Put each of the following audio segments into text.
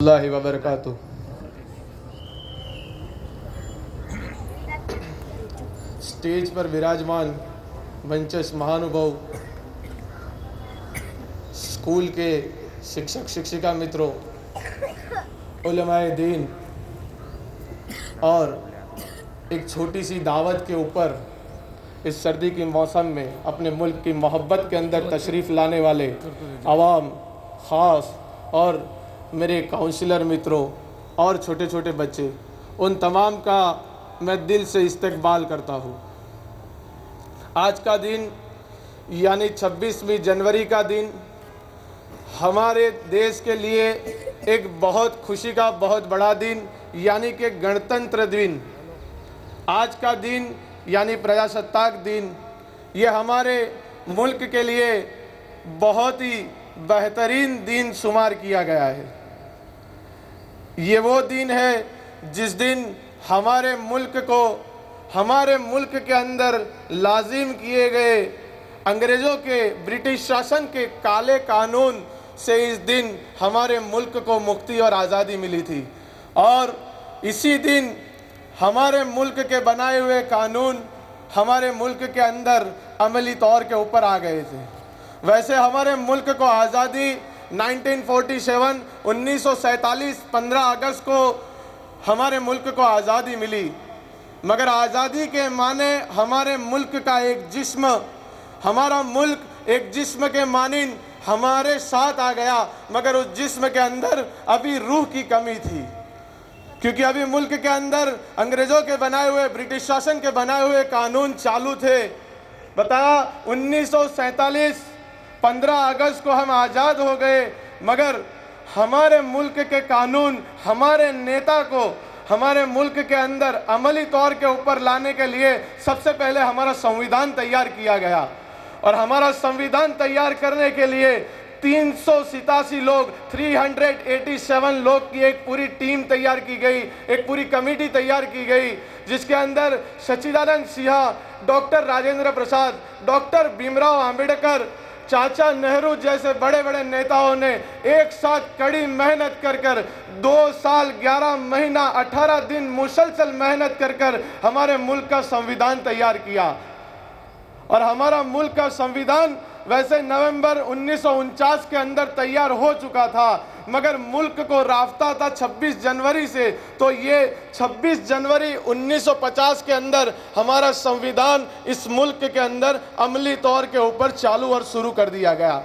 अल्लाह वबरकातुह। Stage पर विराजमान मंचस्थ महानुभाव, स्कूल के शिक्षक शिक्षिका मित्रों, उलमाए दीन और एक छोटी सी दावत के ऊपर इस सर्दी के मौसम में अपने मुल्क की मोहब्बत के अंदर तशरीफ़ लाने वाले आवाम ख़ास और मेरे काउंसलर मित्रों और छोटे छोटे बच्चे, उन तमाम का मैं दिल से इस्तकबाल करता हूँ। आज का दिन यानी 26वीं जनवरी का दिन हमारे देश के लिए एक बहुत खुशी का बहुत बड़ा दिन यानी कि गणतंत्र दिन। आज का दिन यानी प्रजासत्ताक दिन, ये हमारे मुल्क के लिए बहुत ही बेहतरीन दिन शुमार किया गया है। ये वो दिन है जिस दिन हमारे मुल्क के अंदर लाजिम किए गए अंग्रेज़ों के ब्रिटिश शासन के काले कानून से इस दिन हमारे मुल्क को मुक्ति और आज़ादी मिली थी। और इसी दिन हमारे मुल्क के बनाए हुए कानून हमारे मुल्क के अंदर अमली तौर के ऊपर आ गए थे। वैसे हमारे मुल्क को आज़ादी 1947 1947 15 अगस्त को हमारे मुल्क को आज़ादी मिली, मगर आज़ादी के माने हमारे मुल्क का एक जिस्म, हमारा मुल्क एक जिस्म के मानिंद हमारे साथ आ गया, मगर उस जिस्म के अंदर अभी रूह की कमी थी, क्योंकि अभी मुल्क के अंदर अंग्रेज़ों के बनाए हुए ब्रिटिश शासन के बनाए हुए कानून चालू थे। बताया 1947 15 अगस्त को हम आज़ाद हो गए, मगर हमारे मुल्क के कानून हमारे नेता को हमारे मुल्क के अंदर अमली तौर के ऊपर लाने के लिए सबसे पहले हमारा संविधान तैयार किया गया। और हमारा संविधान तैयार करने के लिए 387 लोग 387 लोग की एक पूरी टीम तैयार की गई, एक पूरी कमेटी तैयार की गई, जिसके अंदर सच्चिदानंद सिन्हा, डॉक्टर राजेंद्र प्रसाद, डॉक्टर भीमराव अंबेडकर, चाचा नेहरू जैसे बड़े बड़े नेताओं ने एक साथ कड़ी मेहनत कर 2 साल 11 महीना 18 दिन मुसलसल मेहनत कर हमारे मुल्क का संविधान तैयार किया। और हमारा मुल्क का संविधान वैसे नवंबर 1949 के अंदर तैयार हो चुका था, मगर मुल्क को राफ्ता था 26 जनवरी से, तो ये 26 जनवरी 1950 के अंदर हमारा संविधान इस मुल्क के अंदर अमली तौर के ऊपर चालू और शुरू कर दिया गया।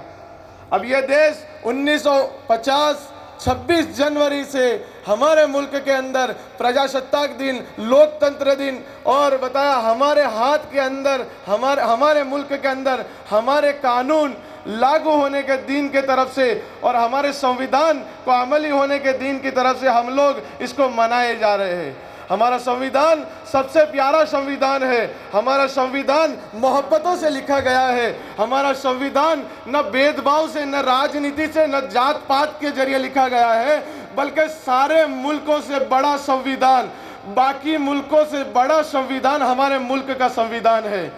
अब ये देश 1950 26 जनवरी से हमारे मुल्क के अंदर प्रजासत्ताक दिन, लोकतंत्र दिन, और बताया हमारे हाथ के अंदर हमारे मुल्क के अंदर हमारे कानून लागू होने के दिन के तरफ से और हमारे संविधान को अमली होने के दिन की तरफ से हम लोग इसको मनाए जा रहे हैं। हमारा संविधान सबसे प्यारा संविधान है। हमारा संविधान मोहब्बतों से लिखा गया है। हमारा संविधान न भेदभाव से, न राजनीति से, न जात पात के जरिए लिखा गया है, बल्कि सारे मुल्कों से बड़ा संविधान, बाकी मुल्कों से बड़ा संविधान हमारे मुल्क का संविधान है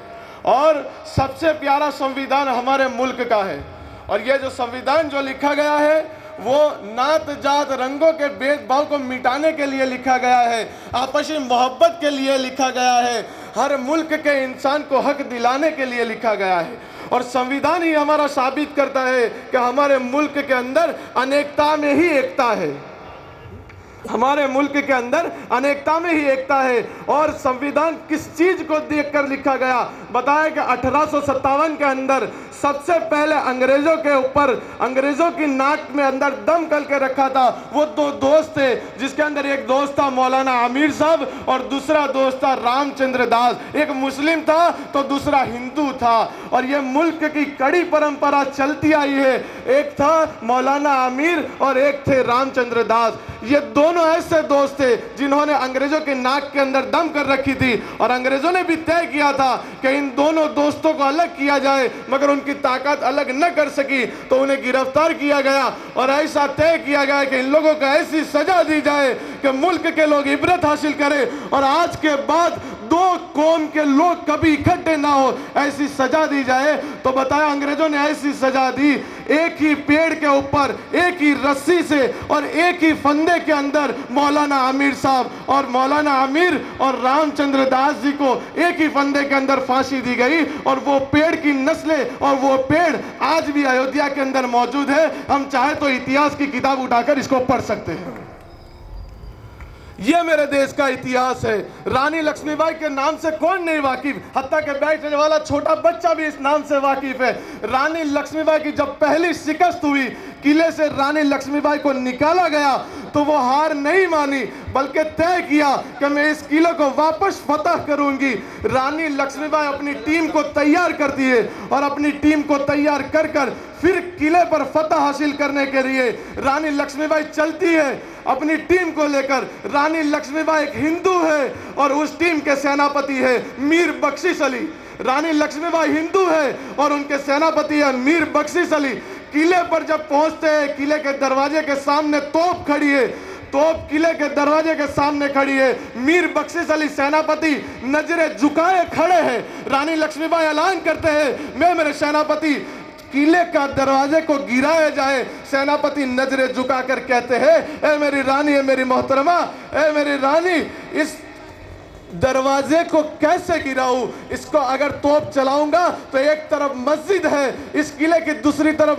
और सबसे प्यारा संविधान हमारे मुल्क का है। और ये जो संविधान जो लिखा गया है वो नात जात रंगों के भेदभाव को मिटाने के लिए लिखा गया है, आपसी मोहब्बत के लिए लिखा गया है, हर मुल्क के इंसान को हक दिलाने के लिए लिखा गया है। और संविधान ही हमारा साबित करता है कि हमारे मुल्क के अंदर अनेकता में ही एकता है। हमारे मुल्क के अंदर अनेकता में ही एकता है। और संविधान किस चीज को देखकर लिखा गया, बताया कि 1857 के अंदर सबसे पहले अंग्रेजों के ऊपर, अंग्रेजों की नाक में अंदर दम करके रखा था। वो 2 दोस्त थे, जिसके अंदर एक दोस्त था मौलाना आमिर साहब और दूसरा दोस्त था रामचंद्र दास। एक मुस्लिम था तो दूसरा हिंदू था। और ये मुल्क की कड़ी परंपरा चलती आई है। एक था मौलाना आमिर और एक थे रामचंद्र दास। ये दोनों ऐसे दोस्त थे जिन्होंने अंग्रेजों के नाक के अंदर दम कर रखी थी। और अंग्रेजों ने भी तय किया था कि इन दोनों दोस्तों को अलग किया जाए, मगर उनकी ताकत अलग न कर सकी तो उन्हें गिरफ्तार किया गया। और ऐसा तय किया गया कि इन लोगों को ऐसी सजा दी जाए कि मुल्क के लोग इबरत हासिल करें और आज के बाद 2 कौम के लोग कभी इकट्ठे ना हो, ऐसी सजा दी जाए। तो बताया अंग्रेजों ने ऐसी सजा दी एक ही पेड़ के ऊपर, एक ही रस्सी से और एक ही फंदे के अंदर मौलाना आमिर साहब और मौलाना आमिर और रामचंद्र दास जी को एक ही फंदे के अंदर फांसी दी गई। और वो पेड़ की नस्लें और वो पेड़ आज भी अयोध्या के अंदर मौजूद है। हम चाहे तो इतिहास की किताब उठाकर इसको पढ़ सकते हैं। ये मेरे देश का इतिहास है। रानी लक्ष्मीबाई के नाम से कौन नहीं वाकिफ, हत्ता के बैठने वाला छोटा बच्चा भी इस नाम से वाकिफ है। रानी लक्ष्मीबाई की जब पहली शिकस्त हुई, किले से रानी लक्ष्मीबाई को निकाला गया, तो वो हार नहीं मानी बल्कि तय किया कि मैं इस किले को वापस फतह करूंगी। रानी लक्ष्मीबाई अपनी टीम को तैयार करती है और अपनी टीम को तैयार कर कर फिर किले पर फतह हासिल करने के लिए रानी लक्ष्मीबाई चलती है अपनी टीम को लेकर। रानी लक्ष्मीबाई एक हिंदू है और उस टीम के सेनापति है मीर बख्शिश अली। रानी लक्ष्मीबाई हिंदू है और उनके सेनापति है मीर बख्शिश अली। किले पर जब पहुंचते हैं, किले के दरवाजे के सामने तोप खड़ी है, तोप किले के दरवाजे के सामने खड़ी है। मीर बख्शिश अली सेनापति नजरें झुकाए खड़े हैं। रानी लक्ष्मीबाई ऐलान करते हैं, मैं मेरे सेनापति किले का दरवाजे को गिराया जाए। सेनापति नजरें झुकाकर कहते हैं, ए मेरी रानी, ए मेरी मोहतरमा, ए मेरी रानी, इस दरवाजे को कैसे गिराऊं? इसको अगर तोप चलाऊंगा तो एक तरफ मस्जिद है, इस किले की दूसरी तरफ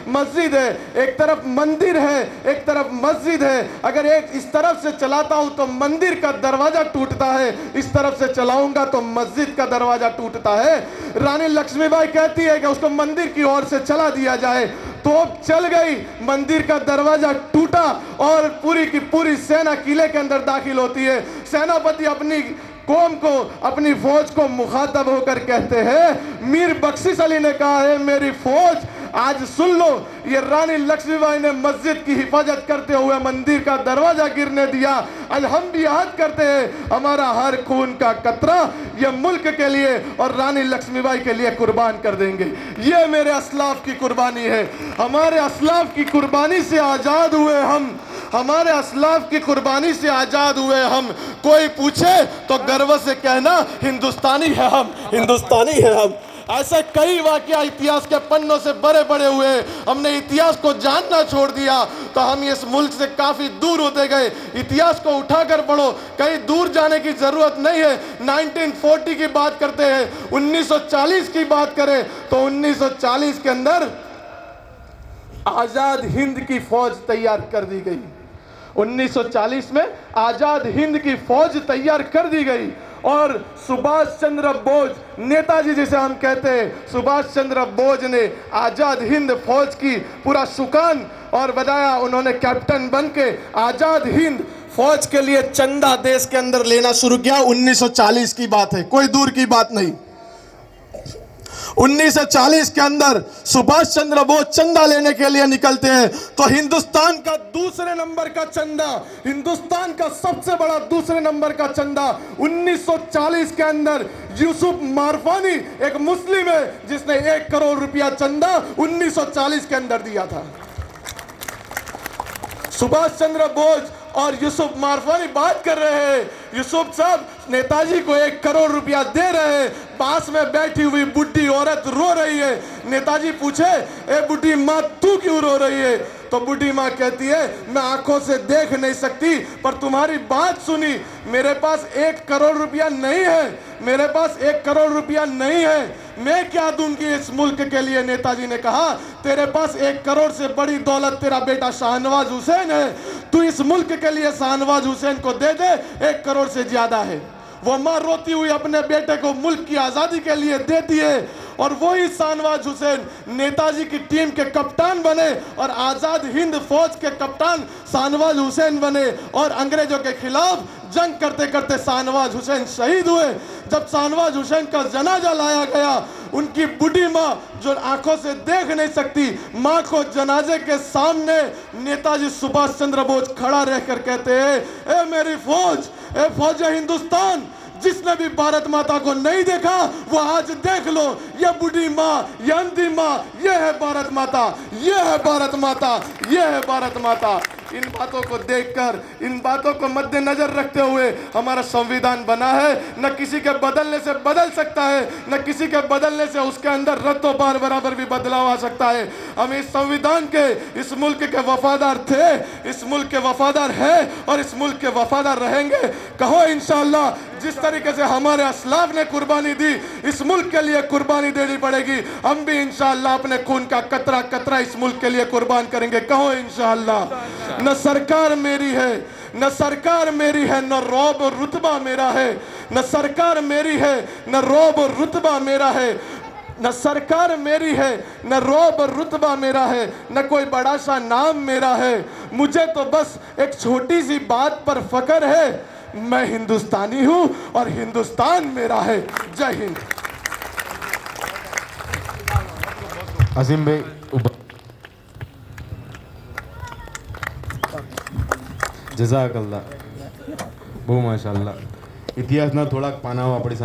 मस्जिद है, एक तरफ मंदिर है, एक तरफ मस्जिद है। अगर एक इस तरफ से चलाता हूं तो मंदिर का दरवाजा टूटता है, इस तरफ से चलाऊंगा तो मस्जिद का दरवाजा टूटता है। रानी लक्ष्मीबाई कहती है कि उसको मंदिर की ओर से चला दिया जाए। तोप चल गई, मंदिर का दरवाजा टूटा और पूरी की पूरी सेना किले के अंदर दाखिल होती है। सेनापति अपनी कौम को, अपनी फौज को मुखातब होकर कहते हैं, मीर बख्शिश अली ने कहा है, मेरी फौज आज सुन लो, ये रानी लक्ष्मीबाई ने मस्जिद की हिफाजत करते हुए मंदिर का दरवाजा गिरने दिया। आज हम भी याद करते हैं, हमारा हर खून का कतरा ये मुल्क के लिए और रानी लक्ष्मीबाई के लिए कुर्बान कर देंगे। ये मेरे असलाफ की कुर्बानी है। हमारे असलाफ की कुर्बानी से आज़ाद हुए हम, हमारे असलाफ की कुर्बानी से आज़ाद हुए हम। कोई पूछे तो गर्व से कहना, हिंदुस्तानी है हम, हिंदुस्तानी है हम। ऐसे कई वाकया इतिहास के पन्नों से बड़े बड़े हुए। हमने इतिहास को जानना छोड़ दिया तो हम इस मुल्क से काफ़ी दूर होते गए। इतिहास को उठाकर पढ़ो, कहीं दूर जाने की ज़रूरत नहीं है। 1940 की बात करते हैं, 1940 की बात करें तो 1940 के अंदर आज़ाद हिंद की फौज तैयार कर दी गई। 1940 में आज़ाद हिंद की फौज तैयार कर दी गई और सुभाष चंद्र बोस, नेताजी जिसे हम कहते हैं, सुभाष चंद्र बोस ने आज़ाद हिंद फौज की पूरा सुकान और बजाया। उन्होंने कैप्टन बन के आज़ाद हिंद फौज के लिए चंदा देश के अंदर लेना शुरू किया। 1940 की बात है, कोई दूर की बात नहीं। 1940 के अंदर सुभाष चंद्र बोस चंदा लेने के लिए निकलते हैं तो हिंदुस्तान का दूसरे नंबर का चंदा, हिंदुस्तान का सबसे बड़ा दूसरे नंबर का चंदा 1940 के अंदर यूसुफ मारफानी एक मुस्लिम है जिसने 1 करोड़ रुपया चंदा 1940 के अंदर दिया था। सुभाष चंद्र बोस और यूसुफ मारफानी बात कर रहे हैं। यूसुफ साहब नेताजी को 1 करोड़ रुपया दे रहे हैं। पास में बैठी हुई बुढ़ी औरत रो रही है। नेताजी पूछे, ए बुढ़ी माँ तू क्यों रो रही है? तो बुढ़ी माँ कहती है, मैं आंखों से देख नहीं सकती पर तुम्हारी बात सुनी, मेरे पास 1 करोड़ रुपया नहीं है, मेरे पास 1 करोड़ रुपया नहीं है, मैं क्या दूंगी इस मुल्क के लिए? नेताजी ने कहा, तेरे पास 1 करोड़ से बड़ी दौलत तेरा बेटा शाहनवाज हुसैन है, तू इस मुल्क के लिए शाहनवाज हुसैन को दे दे, 1 करोड़ से ज्यादा है। वो माँ रोती हुई अपने बेटे को मुल्क की आज़ादी के लिए देती है और वही शाहनवाज हुसैन नेताजी की टीम के कप्तान बने और आज़ाद हिंद फौज के कप्तान शाहनवाज हुसैन बने और अंग्रेजों के खिलाफ जंग करते करते शाहनवाज हुसैन शहीद हुए। जब शाहनवाज हुसैन का जनाजा लाया गया, उनकी बूढ़ी माँ जो आंखों से देख नहीं सकती, माँ को जनाजे के सामने नेताजी सुभाष चंद्र बोस खड़ा रहकर कहते हैं, ए मेरी फौज, ए फौज हिंदुस्तान, जिसने भी भारत माता को नहीं देखा वो आज देख लो, ये बूढ़ी माँ, ये अंधी माँ, ये है भारत माता, ये है भारत माता, ये है भारत माता। इन बातों को देखकर, इन बातों को मद्देनजर रखते हुए हमारा संविधान बना है। न किसी के बदलने से बदल सकता है, न किसी के बदलने से उसके अंदर रत्तों पार बराबर भी बदलाव आ सकता है। हम इस संविधान के, इस मुल्क के वफादार थे, इस मुल्क के वफादार हैं और इस मुल्क के वफादार रहेंगे। कहो इंशाअल्लाह, जिस तरीके से हमारे असलाफ ने कुर्बानी दी, इस मुल्क के लिए कुर्बानी देनी पड़ेगी। हम भी इंशाअल्लाह अपने खून का कतरा कतरा इस मुल्क के लिए कुर्बान करेंगे। कहो इंशाअल्लाह। न सरकार मेरी है, न सरकार मेरी है, न रौब और रुतबा मेरा है। न सरकार मेरी है, न रौब और रुतबा मेरा है। न सरकार मेरी है, न रौब और रुतबा मेरा है, न कोई बड़ा सा नाम मेरा है। मुझे तो बस एक छोटी सी बात पर फख्र है, मैं हिंदुस्तानी हूं और हिंदुस्तान मेरा है। जय हिंद। अजीम भाई જઝાકલ્લા, બહુ માશાઅલ્લાહ. ઇતિહાસના થોડાક પાનાઓ આપણી સામે